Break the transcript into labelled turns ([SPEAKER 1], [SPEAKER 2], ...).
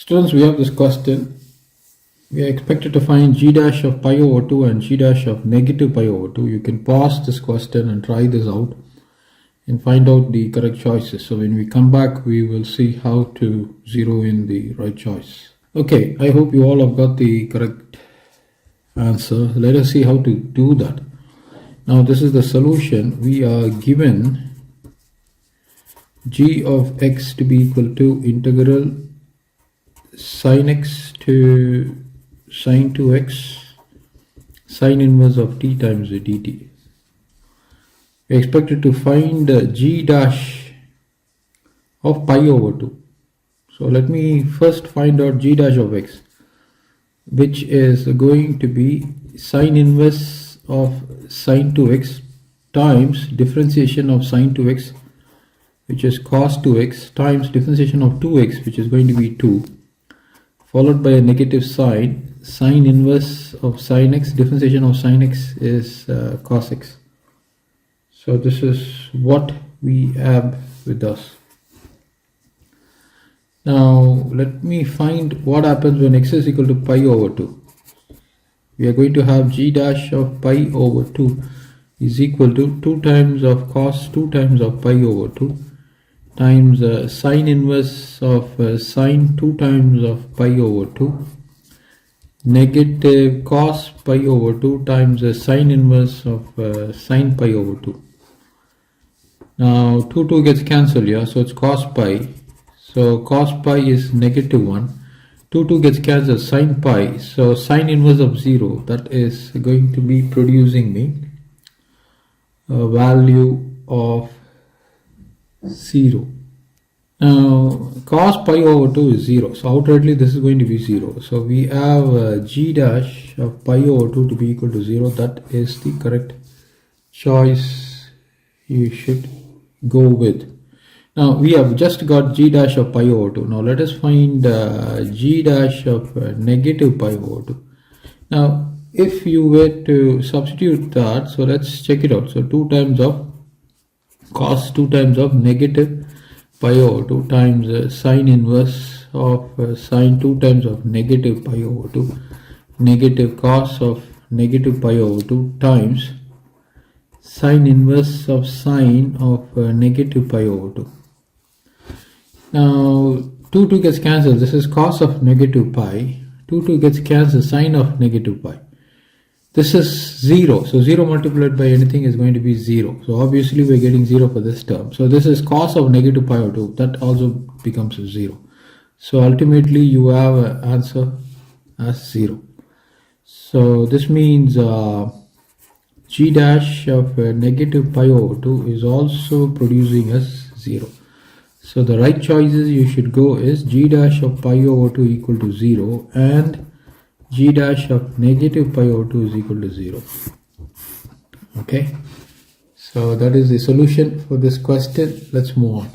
[SPEAKER 1] Students, we have this question. We are expected to find g dash of pi over 2 and g dash of negative pi over 2. You can pause this question and try this out and find out the correct choices. So when we come back, we will see how to zero in the right choice. Okay, I hope you all have got the correct answer. Let us see how to do that. Now this is the solution. We are given g of x to be equal to integral sin x to sin 2x sin inverse of t times the dt. We are expected to find g dash of pi over 2. So let me first find out g dash of x, which is going to be sin inverse of sin 2x times differentiation of sin 2x, which is cos 2x, times differentiation of 2x, which is going to be 2, followed by a negative sign. Sin inverse of sin x, differentiation of sin x is cos x. So this is what we have with us. Now let me find what happens when x is equal to pi over 2. We are going to have g dash of pi over 2 is equal to 2 times of cos 2 times of pi over 2 times sin inverse of sin 2 times of pi over 2 negative cos pi over 2 times sin inverse of sin pi over 2. Now 2 gets cancelled here, so it's cos pi. So cos pi is negative 1. 2 gets cancelled, sin pi. So sin inverse of 0, that is going to be producing me a value of 0. Now cos pi over 2 is 0, so outrightly this is going to be 0. So we have g dash of pi over 2 to be equal to 0. That is the correct choice you should go with. Now we have just got g dash of pi over 2. Now let us find g dash of negative pi over 2. Now if you were to substitute that, so let's check it out. So 2 times of cos 2 times of negative pi over 2 times sin inverse of sin 2 times of negative pi over 2 negative cos of negative pi over 2 times sin inverse of sin of negative pi over 2. Now 2 gets cancelled. This is cos of negative pi. 2 gets cancelled, sin of negative pi. This is 0. So 0 multiplied by anything is going to be 0. So obviously we are getting 0 for this term. So this is cos of negative pi over 2. That also becomes 0. So ultimately you have an answer as 0. So this means g dash of negative pi over 2 is also producing as 0. So the right choices you should go is g dash of pi over 2 equal to 0 and g dash of negative pi over 2 is equal to 0. Okay, so that is the solution for this question. Let's move on.